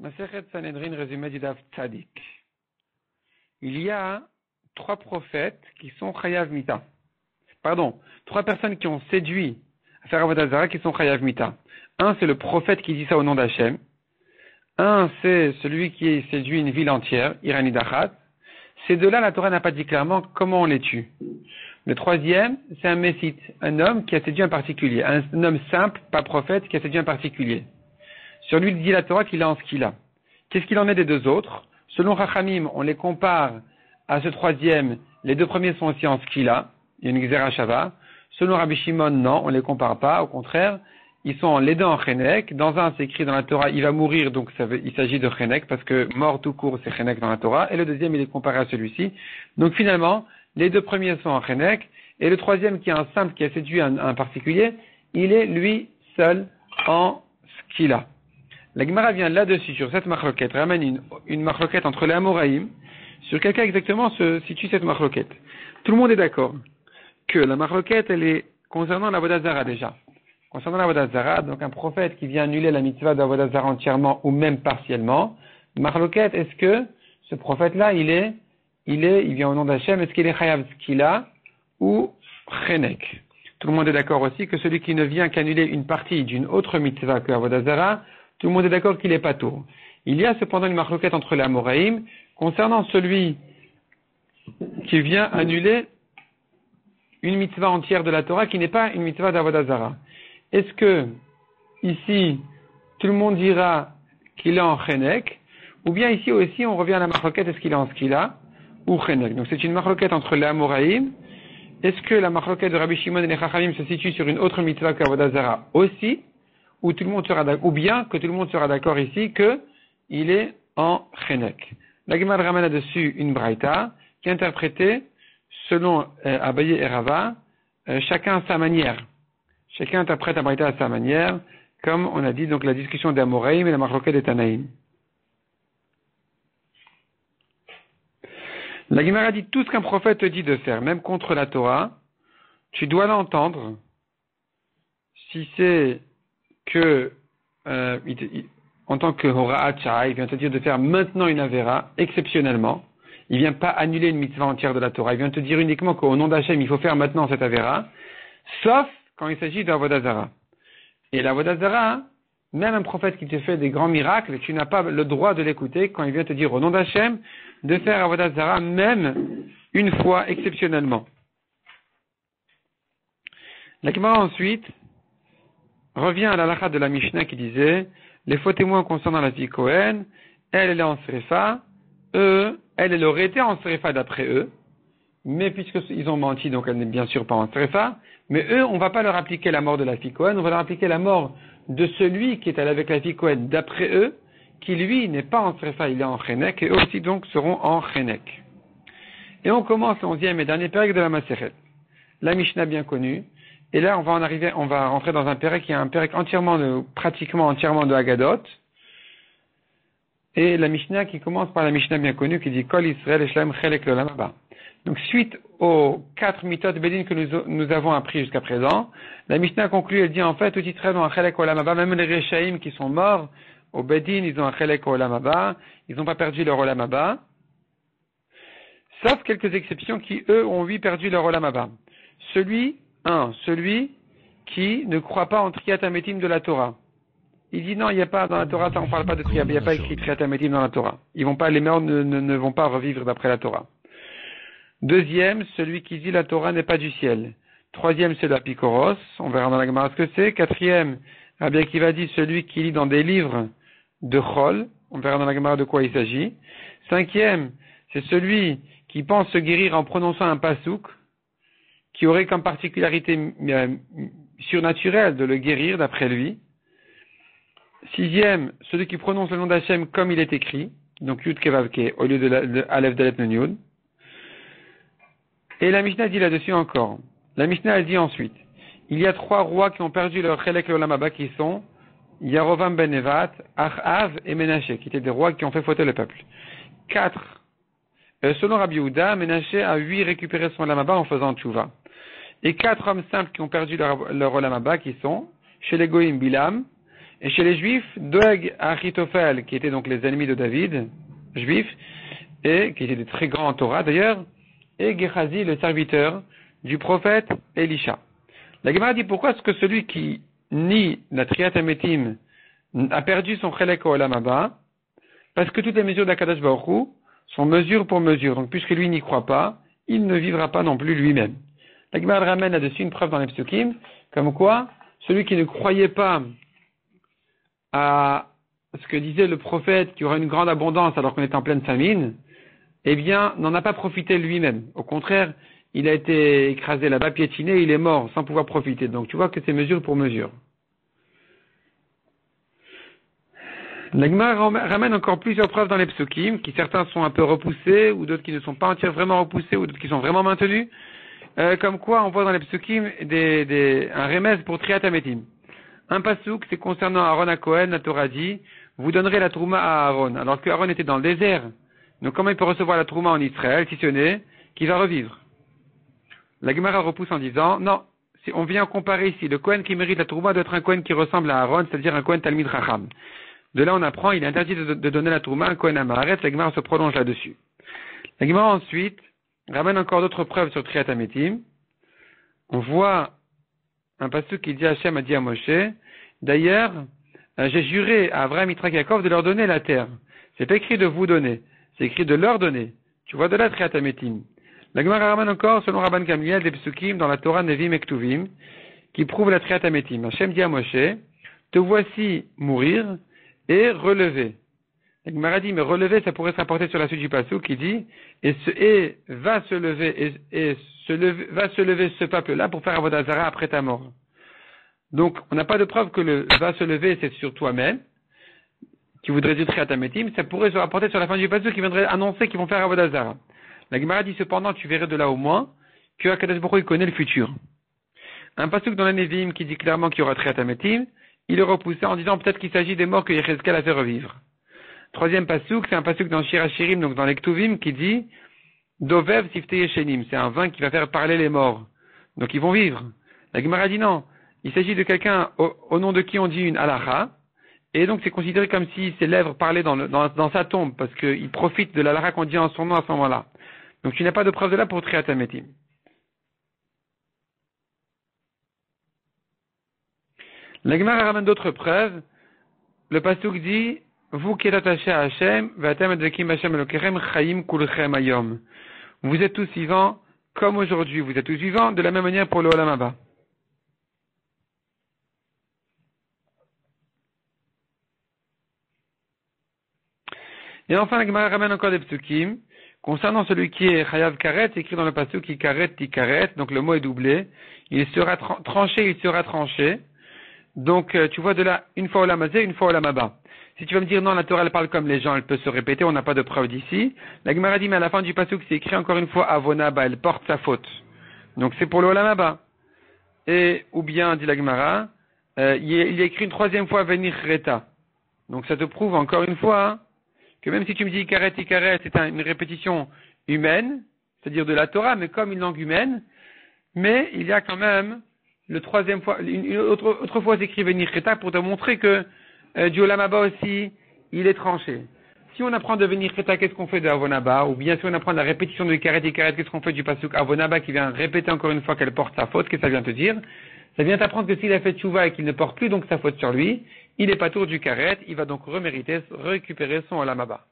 Masechet Sanhedrin, résumé du Daf Tzadik. Il y a 3 prophètes qui sont Chayav Mita. Pardon, 3 personnes qui ont séduit à faire Avodah Zara qui sont Chayav Mita. Un, c'est le prophète qui dit ça au nom d'Hachem. Un, c'est celui qui séduit une ville entière, Irani Dachat. Ces deux-là, la Torah n'a pas dit clairement comment on les tue. Le troisième, c'est un Messite, un homme qui a séduit un particulier. Un homme simple, pas prophète, qui a séduit un particulier. Sur lui, dit la Torah qu'il a en ce qu'il a. Qu'est-ce qu'il en est des deux autres? Selon Rachamim, on les compare à ce troisième. Les deux premiers sont aussi en ce qu'il a. Il y a une Gzera Shava. Selon Rabbi Shimon, non, on les compare pas. Au contraire, ils sont les deux en Chenek. Dans un, c'est écrit dans la Torah, il va mourir, donc il s'agit de Chenek, parce que mort tout court, c'est Chenek dans la Torah. Et le deuxième, il est comparé à celui-ci. Donc finalement, les deux premiers sont en Chenek. Et le troisième, qui est un simple, qui a séduit un particulier, il est lui seul en ce qu'il a. La Gemara vient là-dessus, sur cette machloquette, ramène une machloquette entre les Amoraïm. Sur quel cas exactement se situe cette machloquette? Tout le monde est d'accord que la machloquette, elle est concernant l'Avodah Zara déjà. Concernant l'Avodah Zara, donc un prophète qui vient annuler la mitzvah d'Avodah Zara entièrement ou même partiellement. Machloquette, est-ce que ce prophète-là, il vient au nom d'Hachem, est-ce qu'il est chayav skila ou chenek? Tout le monde est d'accord aussi que celui qui ne vient qu'annuler une partie d'une autre mitzvah que Avodah Zara, tout le monde est d'accord qu'il est pas tour. Il y a cependant une machloquette entre les Amoraïm concernant celui qui vient annuler une mitzvah entière de la Torah qui n'est pas une mitzvah d'Avodah Zara. Est-ce que, ici, tout le monde dira qu'il est en chenek, ou bien ici aussi on revient à la machloquette, est-ce qu'il est en skila ou chenek? Donc c'est une machloquette entre les Amoraïm. Est-ce que la machloquette de Rabbi Shimon et les Chachamim se situe sur une autre mitzvah qu'Avodah Zara aussi? Ou tout le monde sera d'accord, ou bien que tout le monde sera d'accord ici que il est en chenek. La Gemara ramène là-dessus une braïta qui est interprétée selon Abaye et Rava, chacun à sa manière. Chacun interprète la braïta à sa manière, comme on a dit donc la discussion d'Amoraïm et la machloquette des Tanaïm. La Gemara dit tout ce qu'un prophète te dit de faire, même contre la Torah, tu dois l'entendre si c'est que en tant que Hora'at Shara, il vient te dire de faire maintenant une Avera, exceptionnellement. Il vient pas annuler une mitzvah entière de la Torah. Il vient te dire uniquement qu'au nom d'Hachem, il faut faire maintenant cette Avera, sauf quand il s'agit d'Avodah Zara. Et l'Avodah Zara, même un prophète qui te fait des grands miracles, tu n'as pas le droit de l'écouter quand il vient te dire au nom d'Hachem de faire Avodah Zara même une fois exceptionnellement. La Gemara ensuite revient à la halakha de la Mishnah qui disait les faux témoins concernant la fille Cohen, elle est en Srefa, elle aurait été en Srefa d'après eux, mais puisqu'ils ont menti, donc elle n'est bien sûr pas en Srefa, mais eux, on va pas leur appliquer la mort de la fille Cohen, on va leur appliquer la mort de celui qui est allé avec la fille Cohen d'après eux, qui lui n'est pas en Srefa, il est en Chenek, et eux aussi donc seront en Chenek. Et on commence le 11e et dernier pérec de la Masechet. La Mishnah bien connue. Et là, on va rentrer dans un pérec qui est un pérec pratiquement entièrement de Haggadot. Et la Mishnah qui commence par la Mishnah bien connue qui dit Kol Israël Eshlaim Chelek L'Olam Haba. Donc, suite aux 4 mitzvot Bedin que nous avons appris jusqu'à présent, la Mishnah conclut, elle dit en fait, tout Israël ont un Chelek L'Olam Haba, même les Rechaïm qui sont morts, au Bedin, ils ont un Chelek L'Olam Haba, ils n'ont pas perdu leur Olam Haba. Sauf quelques exceptions qui, eux, ont perdu leur Olam Haba. Celui qui ne croit pas en Triyat HaMetim de la Torah. Il dit non, il n'y a pas dans la Torah, ça on parle pas de Triyat, il n'y a pas écrit Triyat HaMetim dans la Torah. Les morts ne vont pas revivre d'après la Torah. Deuxième, celui qui dit la Torah n'est pas du ciel. Troisième, c'est l'apikoros, on verra dans la Gemara ce que c'est. Quatrième, Rabbi Akiva dit celui qui lit dans des livres de Chol, on verra dans la Gemara de quoi il s'agit. Cinquième, c'est celui qui pense se guérir en prononçant un pasouk, qui aurait comme particularité surnaturelle de le guérir d'après lui. Sixième, celui qui prononce le nom d'Hachem comme il est écrit, donc Yud Kevavke au lieu de Aleph Dalet Nun Yud. Et la Mishnah dit là-dessus encore. La Mishnah a dit ensuite, il y a 3 rois qui ont perdu leur Chelek L'Olam Haba qui sont Yarovam ben Nevat, Achav et Menaché, qui étaient des rois qui ont fait fauter le peuple. 4. Selon Rabbi Yehuda, Menaché a 8 récupéré son Olam Haba en faisant tchouva. Et 4 hommes simples qui ont perdu leur Olam Haba qui sont chez les Goïm Bilam, Et chez les Juifs, Doeg à Achitophel, qui étaient donc les ennemis de David, juifs, et qui étaient des très grands en Torah d'ailleurs, et Gehazi, le serviteur du prophète Elisha. La Gemara dit pourquoi est-ce que celui qui nie la Triat Ametim a perdu son Chelek Olam Haba? Parce que toutes les mesures d'Akadosh Baruch Hu sont mesure pour mesure. Donc puisque lui n'y croit pas, il ne vivra pas non plus lui-même. La Gemara ramène là-dessus une preuve dans les Psukim, comme quoi celui qui ne croyait pas à ce que disait le prophète qu'il y aura une grande abondance alors qu'on est en pleine famine, eh bien, n'en a pas profité lui-même. Au contraire, il a été écrasé là-bas, piétiné, il est mort sans pouvoir profiter. Donc tu vois que c'est mesure pour mesure. La Gemara ramène encore plusieurs preuves dans les psukim, qui certains sont un peu repoussés, ou d'autres qui ne sont pas entièrement vraiment repoussés, ou d'autres qui sont vraiment maintenus. Comme quoi, on voit dans les psukim un remède pour Triat Ametim. Un pasouk, c'est concernant Aaron à Cohen, la Torah dit, vous donnerez la trouma à Aaron, alors que Aaron était dans le désert. Donc comment il peut recevoir la trouma en Israël, si ce n'est qu'il va revivre? La Gemara repousse en disant, non, si on vient comparer ici, le Cohen qui mérite la trouma doit être un Cohen qui ressemble à Aaron, c'est-à-dire un Cohen Talmid Chacham. De là, on apprend, il est interdit de donner la trouma à un Cohen Amaharet, la Gemara se prolonge là-dessus. La Gemara ensuite ramène encore d'autres preuves sur Triat Ametim. On voit un pasuk qui dit Hachem a dit à Moshe, d'ailleurs, j'ai juré à Avraham, Yitzhak, Yaakov de leur donner la terre. C'est pas écrit de vous donner, c'est écrit de leur donner. Tu vois de là Triat Ametim. La Gemara ramène encore, selon Rabban Gamliel, des psukim dans la Torah Nevim et Ktuvim, qui prouvent la Triat Ametim. Hachem dit à Moshe, te voici mourir et relever. La Gemara dit, mais relever, ça pourrait se rapporter sur la suite du pasuk qui dit, va se lever ce peuple-là pour faire Avodah Zarah après ta mort. Donc, on n'a pas de preuve que le va se lever, c'est sur toi-même, qui voudrait dire Triat Ametim, ça pourrait se rapporter sur la fin du pasuk qui viendrait annoncer qu'ils vont faire Avodah Zarah. La Gemara dit cependant, tu verrais de là au moins, que Akadosh Baruch Hu, il connaît le futur. Un pasuk dans la Nevim qui dit clairement qu'il y aura Triat Ametim, il est repoussé en disant peut-être qu'il s'agit des morts que Yechezkel a fait revivre. Troisième pasuk, c'est un pasuk dans Shir HaShirim, donc dans les Ktuvim, qui dit Dovev Sifte Yeshenim, c'est un vin qui va faire parler les morts. Donc ils vont vivre. La Gemara dit non, il s'agit de quelqu'un au nom de qui on dit une halacha, et donc c'est considéré comme si ses lèvres parlaient dans sa tombe, parce qu'il profite de la halacha qu'on dit en son nom à ce moment-là. Donc tu n'as pas de preuve de là pour Triat Ametim. La Gemara ramène d'autres preuves. Le pasuk dit vous qui êtes attachés à Hachem, vous êtes tous vivants comme aujourd'hui. Vous êtes tous vivants de la même manière pour le Olam Haba. Et enfin, la Gemara ramène encore des psukim. Concernant celui qui est Chayav Karet, c'est écrit dans le pasuk qui Karet, ti Karet, donc le mot est doublé. Il sera tranché, il sera tranché. Donc, tu vois de là, une fois Olam Hazeh, une fois Olam Haba. Si tu vas me dire non, la Torah elle parle comme les gens, elle peut se répéter, on n'a pas de preuve d'ici. La Gemara dit mais à la fin du pasuk c'est écrit encore une fois Avonaba, elle porte sa faute. Donc c'est pour le Olam Haba. Et ou bien dit la Gemara, il y a écrit une troisième fois venir Reta. Donc ça te prouve encore une fois hein, que même si tu me dis Ikaret, c'est une répétition humaine, c'est-à-dire de la Torah, mais comme une langue humaine, mais il y a quand même le troisième fois, une autre fois c'est écrit venir Reta pour te montrer que du Olam Haba aussi, il est tranché. Si on apprend de venir Cheta, qu'est-ce qu'on fait de Avonaba? Ou bien si on apprend la répétition de Ikaret, qu'est-ce qu'on fait du pasuk Avonaba qui vient répéter encore une fois qu'elle porte sa faute? Qu'est-ce que ça vient te dire? Ça vient t'apprendre que s'il a fait tchouva et qu'il ne porte plus donc sa faute sur lui, il est pas tour du Karet, il va donc récupérer son Olam Haba.